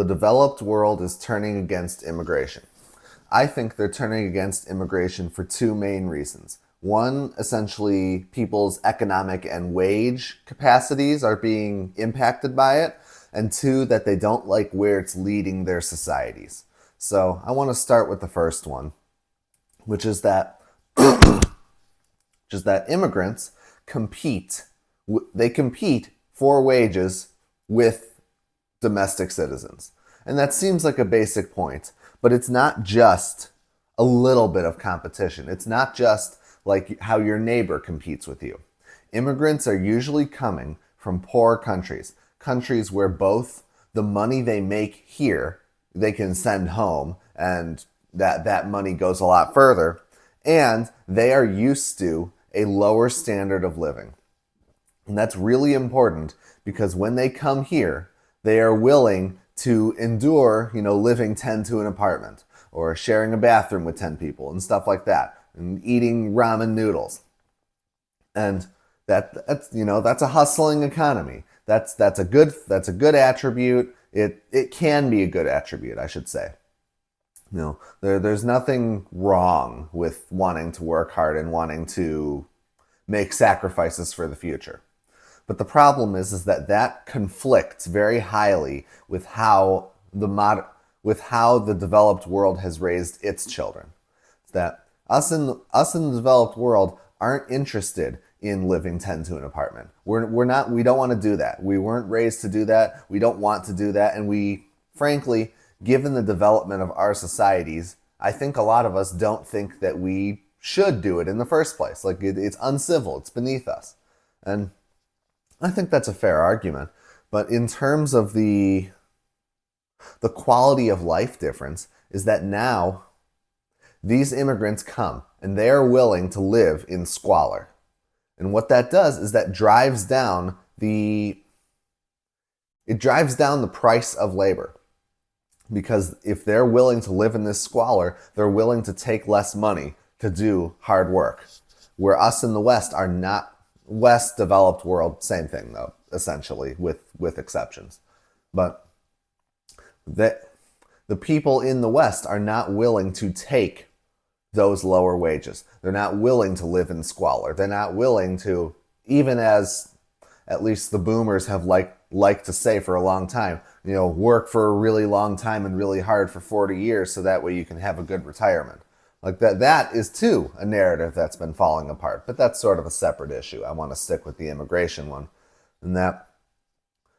the developed world is turning against immigration. I think they're turning against immigration for two main reasons. One, essentially, people's economic and wage capacities are being impacted by it. And two, that they don't like where it's leading their societies. So I want to start with the first one, which is that immigrants compete. They compete for wages with domestic citizens. And that seems like a basic point, but it's not just a little bit of competition. It's not just like how your neighbor competes with you. Immigrants are usually coming from poor countries, countries where both the money they make here, they can send home, and that money goes a lot further, and they are used to a lower standard of living. And that's really important because when they come here, they are willing to endure, living 10 to an apartment or sharing a bathroom with 10 people and stuff like that and eating ramen noodles. And that's a hustling economy. That's a good attribute. It can be a good attribute, I should say. There's nothing wrong with wanting to work hard and wanting to make sacrifices for the future. But the problem is that conflicts very highly with how the developed world has raised its children. It's that us in the developed world aren't interested in living 10 to an apartment. We don't want to do that. We weren't raised to do that. We don't want to do that. And we, frankly, given the development of our societies, I think a lot of us don't think that we should do it in the first place. Like it's uncivil. It's beneath us. And I think that's a fair argument. But in terms of the quality of life difference is that now these immigrants come and they are willing to live in squalor. And what that does is that drives down the price of labor. Because if they're willing to live in this squalor, they're willing to take less money to do hard work. Where us in the West are not, West developed world, same thing though, essentially, with exceptions. But the people in the West are not willing to take those lower wages. They're not willing to live in squalor. They're not willing to, even as at least the boomers have liked to say for a long time, work for a really long time and really hard for 40 years so that way you can have a good retirement. Like that is too a narrative that's been falling apart, but that's sort of a separate issue. I want to stick with the immigration one.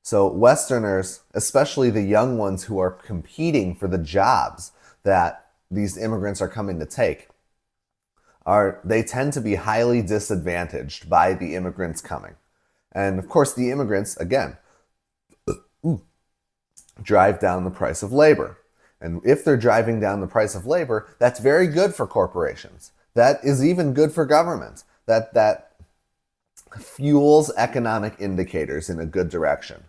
So Westerners, especially the young ones who are competing for the jobs that these immigrants are coming to take, they tend to be highly disadvantaged by the immigrants coming. And of course, the immigrants, again, drive down the price of labor. And if they're driving down the price of labor, that's very good for corporations. That is even good for government. That fuels economic indicators in a good direction.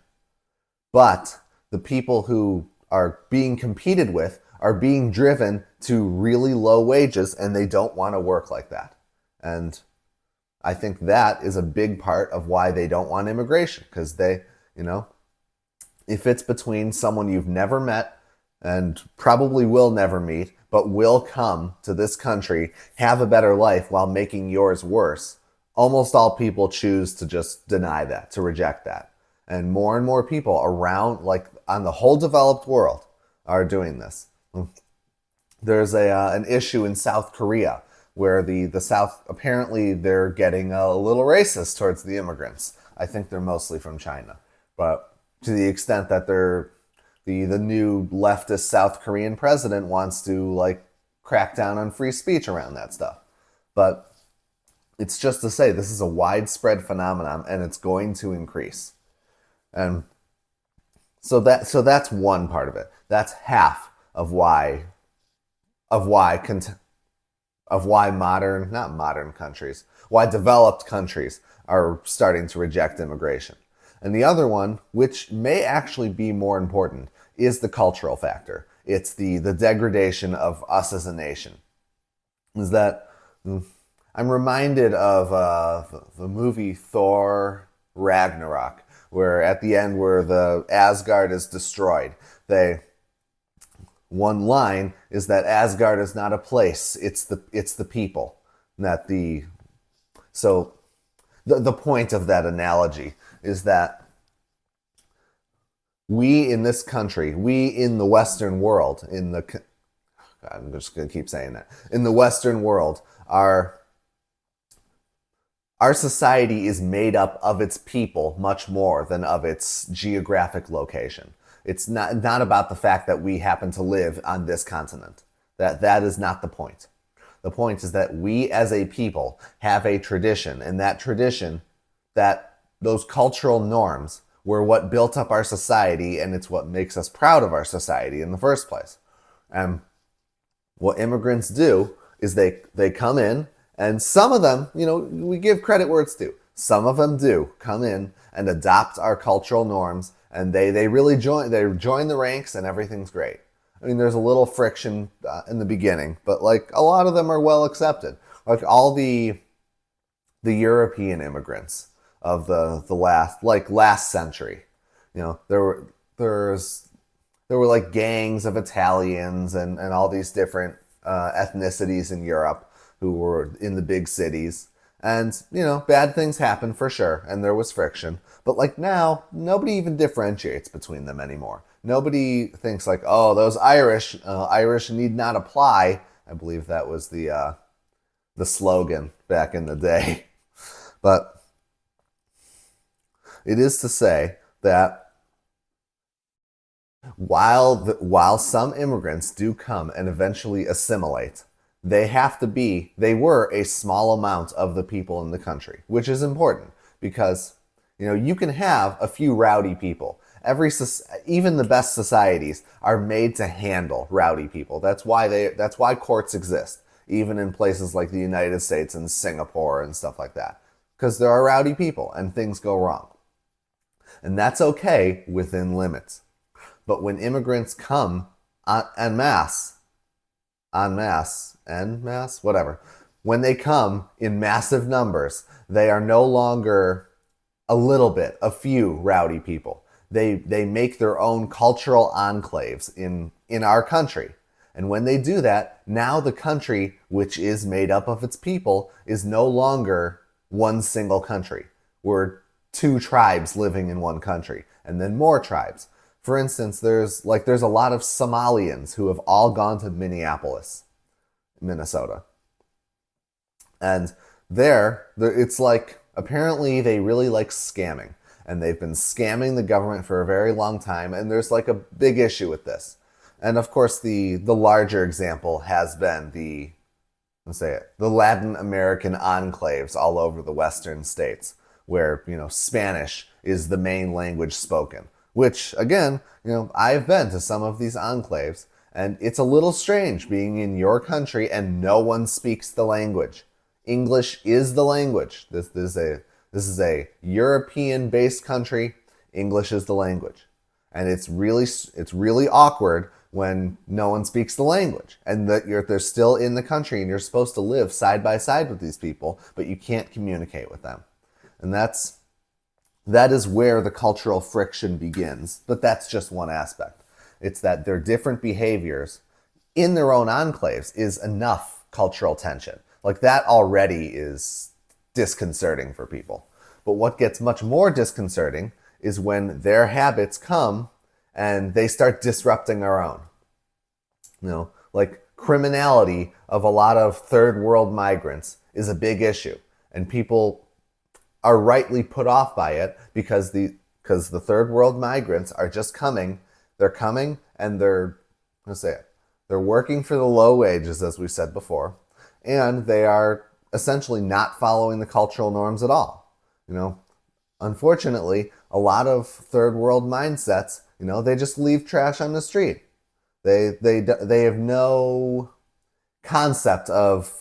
But the people who are being competed with are being driven to really low wages, and they don't want to work like that. And I think that is a big part of why they don't want immigration, because if it's between someone you've never met and probably will never meet, but will come to this country, have a better life while making yours worse, almost all people choose to just deny that, to reject that. And more people around, like on the whole developed world, are doing this. There's an issue in South Korea where the South, apparently they're getting a little racist towards the immigrants. I think they're mostly from China. But to the extent that the new leftist South Korean president wants to crack down on free speech around that stuff. But it's just to say this is a widespread phenomenon and it's going to increase. And so that's one part of it. That's half of why developed countries are starting to reject immigration. And the other one, which may actually be more important, is the cultural factor. It's the degradation of us as a nation. Is that I'm reminded of the movie Thor Ragnarok, where at the end where the Asgard is destroyed, one line is that Asgard is not a place, it's the people. That the point of that analogy is that we in this country, we in the Western world, I'm just going to keep saying that, in the Western world, our society is made up of its people much more than of its geographic location. It's not about the fact that we happen to live on this continent. That is not the point. The point is that we as a people have a tradition, and that tradition, that those cultural norms were what built up our society, and it's what makes us proud of our society in the first place. And what immigrants do is they come in, and some of them, we give credit where it's due. Some of them do come in and adopt our cultural norms, and they really join the ranks, and everything's great. I mean, there's a little friction in the beginning, but like a lot of them are well accepted. Like all the European immigrants of the last century, there were like gangs of Italians and all these different ethnicities in Europe who were in the big cities. And, bad things happen for sure, and there was friction. But like now, nobody even differentiates between them anymore. Nobody thinks like, oh, those Irish need not apply. I believe that was the slogan back in the day. But it is to say that while some immigrants do come and eventually assimilate, they were a small amount of the people in the country, which is important because, you can have a few rowdy people. Even the best societies are made to handle rowdy people. That's why courts exist, even in places like the United States and Singapore and stuff like that, because there are rowdy people and things go wrong. And that's okay within limits. But when immigrants come en masse, whatever, when they come in massive numbers, they are no longer a few rowdy people. They make their own cultural enclaves in our country. And when they do that, now the country, which is made up of its people, is no longer one single country. We're two tribes living in one country, and then more tribes. For instance, there's a lot of Somalians who have all gone to Minneapolis, Minnesota. And it's like, apparently they really like scamming. And they've been scamming the government for a very long time, and there's like a big issue with this. And of course, the larger example has been the Latin American enclaves all over the western states, where, Spanish is the main language spoken. Which, again, I've been to some of these enclaves, and it's a little strange being in your country and no one speaks the language. English is the language. This is a European-based country. English is the language. And it's really awkward when no one speaks the language, and that they're still in the country and you're supposed to live side by side with these people, but you can't communicate with them. And that is where the cultural friction begins, but that's just one aspect. It's that their different behaviors in their own enclaves is enough cultural tension. Like that already is disconcerting for people. But what gets much more disconcerting is when their habits come and they start disrupting our own. Like criminality of a lot of third world migrants is a big issue, and people are rightly put off by it because the third world migrants are just coming. They're coming and they're working for the low wages, as we said before, and they are essentially not following the cultural norms at all. Unfortunately, a lot of third world mindsets, they just leave trash on the street. They have no concept of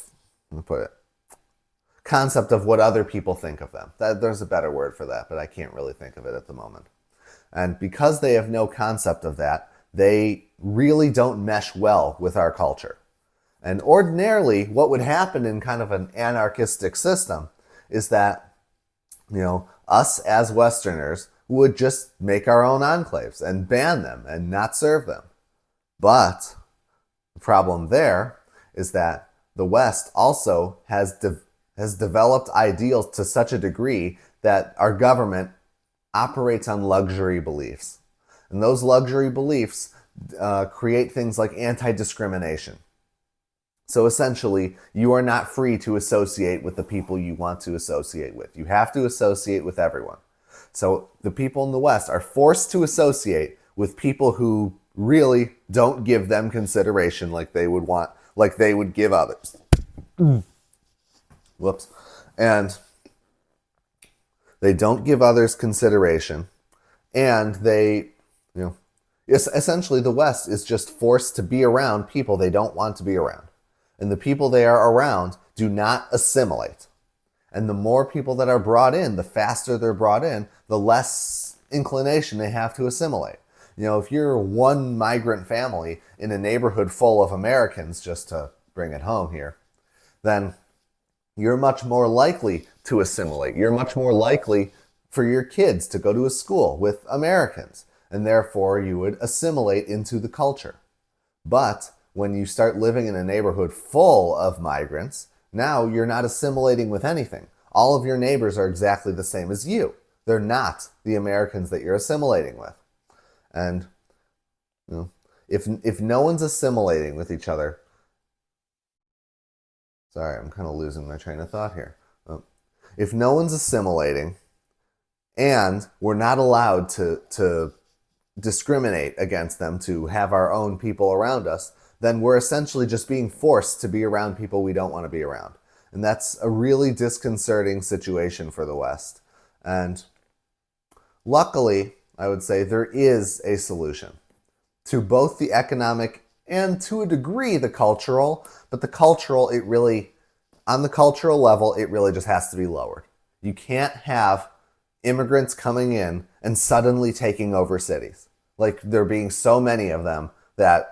what other people think of them. There's a better word for that, but I can't really think of it at the moment. And because they have no concept of that, they really don't mesh well with our culture. And ordinarily, what would happen in kind of an anarchistic system is that, us as Westerners, would just make our own enclaves and ban them and not serve them. But the problem there is that the West also has developed ideals to such a degree that our government operates on luxury beliefs. And those luxury beliefs create things like anti-discrimination. So essentially, you are not free to associate with the people you want to associate with. You have to associate with everyone. So the people in the West are forced to associate with people who really don't give them consideration like they would want, like they would give others. Whoops. And they don't give others consideration. And they, essentially the West is just forced to be around people they don't want to be around. And the people they are around do not assimilate. And the more people that are brought in, the faster they're brought in, the less inclination they have to assimilate. If you're one migrant family in a neighborhood full of Americans, just to bring it home here, then you're much more likely to assimilate. You're much more likely for your kids to go to a school with Americans, and therefore you would assimilate into the culture. But when you start living in a neighborhood full of migrants, now you're not assimilating with anything. All of your neighbors are exactly the same as you. They're not the Americans that you're assimilating with. And if no one's assimilating with each other, sorry, I'm kind of losing my train of thought here. If no one's assimilating and we're not allowed to discriminate against them, to have our own people around us, then we're essentially just being forced to be around people we don't want to be around. And that's a really disconcerting situation for the West. And luckily, I would say there is a solution to both the economic and to a degree the cultural, but the cultural, on the cultural level, it really just has to be lowered. You can't have immigrants coming in and suddenly taking over cities. Like there being so many of them that,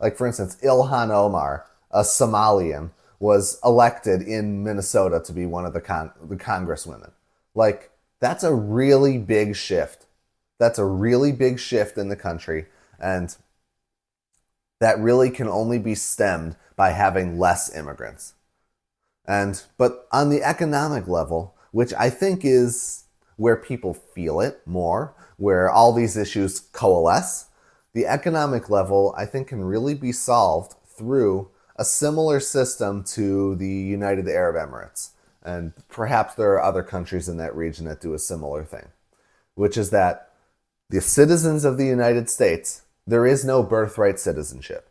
like for instance, Ilhan Omar, a Somalian, was elected in Minnesota to be one of the congresswomen. Like that's a really big shift. That's a really big shift in the country, and that really can only be stemmed by having less immigrants. But on the economic level, which I think is where people feel it more, where all these issues coalesce, the economic level I think can really be solved through a similar system to the United Arab Emirates. And perhaps there are other countries in that region that do a similar thing, which is that the citizens of the United States, there is no birthright citizenship.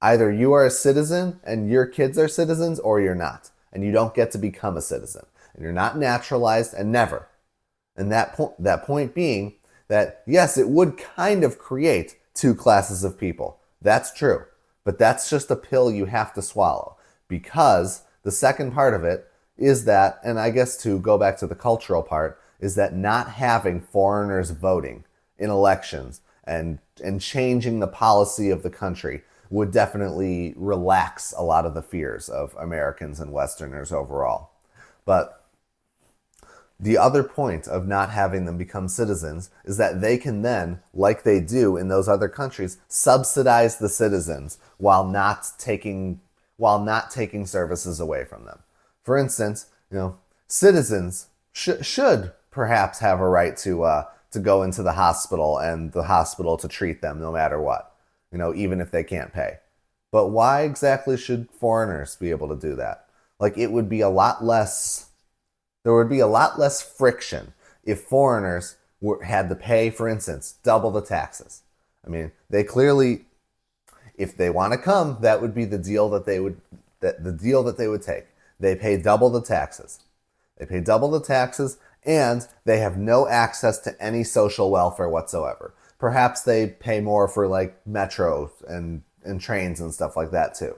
Either you are a citizen and your kids are citizens, or you're not. And you don't get to become a citizen. And you're not naturalized, and never. And that point being that, yes, it would kind of create two classes of people. That's true. But that's just a pill you have to swallow. Because the second part of it is that, and I guess to go back to the cultural part, is that not having foreigners voting in elections and changing the policy of the country would definitely relax a lot of the fears of Americans and Westerners overall. But the other point of not having them become citizens is that they can then, like they do in those other countries, subsidize the citizens while not taking services away from them. For instance, citizens should perhaps have a right to go into the hospital and the hospital to treat them no matter what, even if they can't pay. But why exactly should foreigners be able to do that? Like it would be a lot less. There would be a lot less friction if foreigners had to pay, for instance, double the taxes. I mean, they clearly, if they want to come, that would be the deal that they would take. They pay double the taxes. They pay double the taxes, and they have no access to any social welfare whatsoever. Perhaps they pay more for like metro and trains and stuff like that too.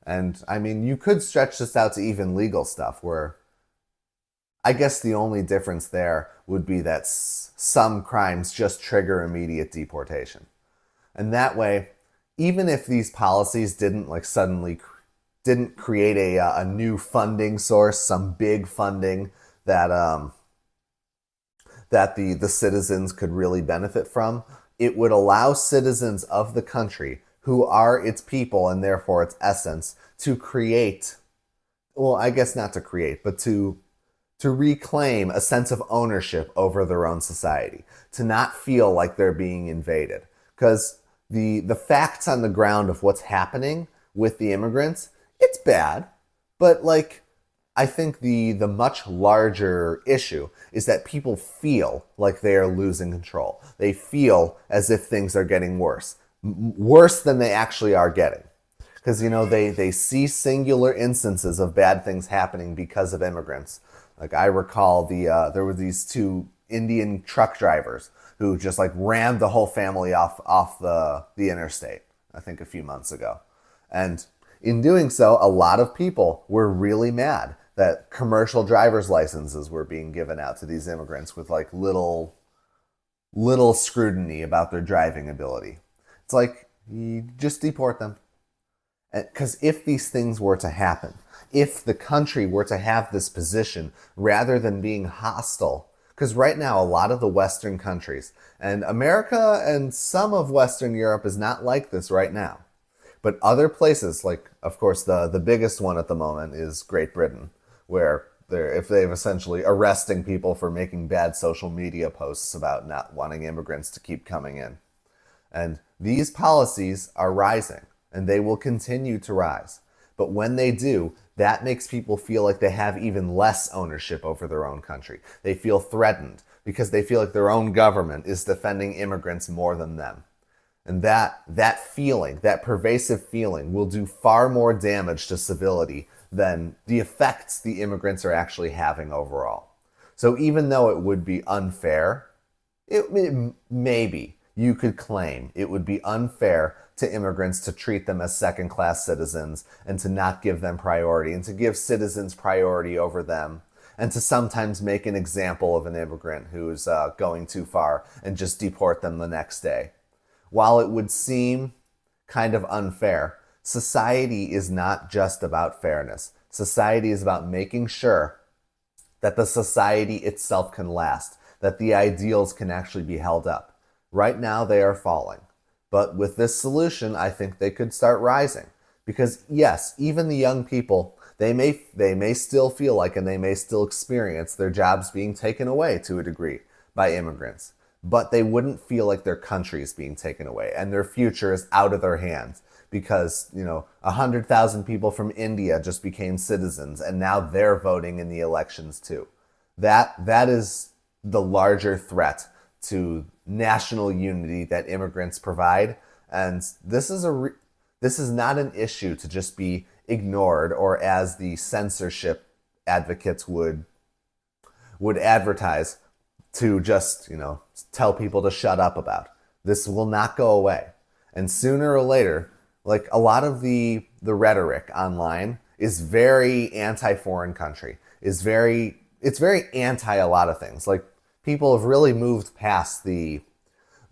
And I mean, you could stretch this out to even legal stuff where I guess the only difference there would be that some crimes just trigger immediate deportation. And that way, even if these policies didn't create a new funding source, some big funding that that the citizens could really benefit from. It would allow citizens of the country, who are its people and therefore its essence, to create, well, I guess not to create, but to reclaim a sense of ownership over their own society, to not feel like they're being invaded. Because the facts on the ground of what's happening with the immigrants, it's bad, but like, I think the much larger issue is that people feel like they are losing control. They feel as if things are getting worse, worse than they actually are getting. Because, you know, they see singular instances of bad things happening because of immigrants. Like, I recall there were these two Indian truck drivers who just like rammed the whole family off the interstate, I think a few months ago. And in doing so, a lot of people were really mad that commercial driver's licenses were being given out to these immigrants with like little scrutiny about their driving ability. It's like, you just deport them. Because if these things were to happen, if the country were to have this position rather than being hostile, because right now a lot of the Western countries, and America and some of Western Europe is not like this right now, but other places, like, of course, the biggest one at the moment is Great Britain, where if they've essentially arresting people for making bad social media posts about not wanting immigrants to keep coming in. And these policies are rising, and they will continue to rise. But when they do, that makes people feel like they have even less ownership over their own country. They feel threatened because they feel like their own government is defending immigrants more than them. And that feeling, that pervasive feeling, will do far more damage to civility than the effects the immigrants are actually having overall. So even though it would be unfair, maybe you could claim it would be unfair to immigrants to treat them as second-class citizens and to not give them priority and to give citizens priority over them and to sometimes make an example of an immigrant who's going too far and just deport them the next day. While it would seem kind of unfair, society is not just about fairness. Society is about making sure that the society itself can last, that the ideals can actually be held up. Right now, they are falling. But with this solution, I think they could start rising. Because yes, even the young people, they may still feel like, and they may still experience their jobs being taken away to a degree by immigrants. But they wouldn't feel like their country is being taken away and their future is out of their hands because, 100,000 people from India just became citizens and now they're voting in the elections too. That is the larger threat to national unity that immigrants provide. And this is not an issue to just be ignored, or as the censorship advocates would advertise, to just, tell people to shut up about. This will not go away. And sooner or later, like, a lot of the rhetoric online is very anti-foreign country, it's very anti a lot of things. Like, people have really moved past the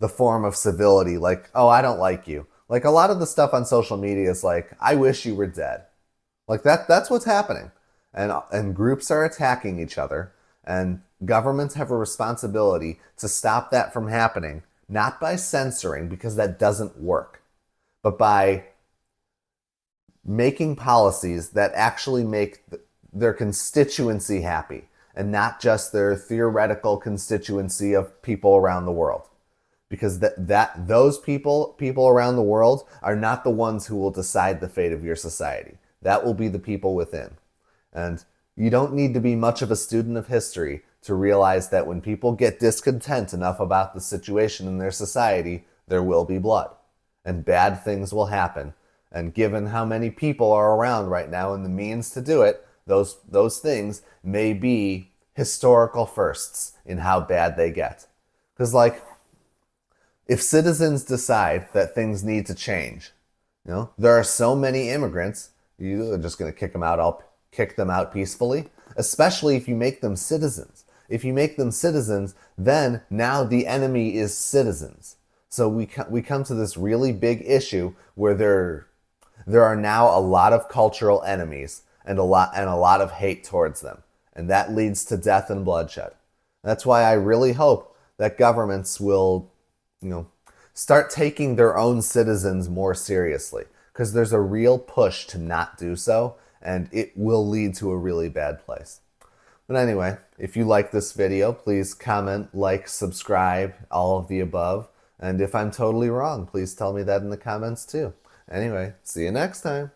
form of civility, like, oh, I don't like you. Like, a lot of the stuff on social media is like, I wish you were dead. Like, that's what's happening. And groups are attacking each other, and governments have a responsibility to stop that from happening, not by censoring, because that doesn't work, but by making policies that actually make their constituency happy, and not just their theoretical constituency of people around the world. Because those people around the world are not the ones who will decide the fate of your society. That will be the people within. And you don't need to be much of a student of history to realize that when people get discontent enough about the situation in their society, there will be blood. And bad things will happen. And given how many people are around right now and the means to do it, those things may be historical firsts in how bad they get. Because, like, if citizens decide that things need to change, there are so many immigrants, you're just going to kick them out peacefully, especially if you make them citizens. If you make them citizens, then now the enemy is citizens. So we come to this really big issue where there are now a lot of cultural enemies and a lot of hate towards them, and that leads to death and bloodshed. That's why I really hope that governments will, you know, start taking their own citizens more seriously, because there's a real push to not do so, and it will lead to a really bad place. But anyway, if you like this video, please comment, like, subscribe, all of the above. And if I'm totally wrong, please tell me that in the comments too. Anyway, see you next time.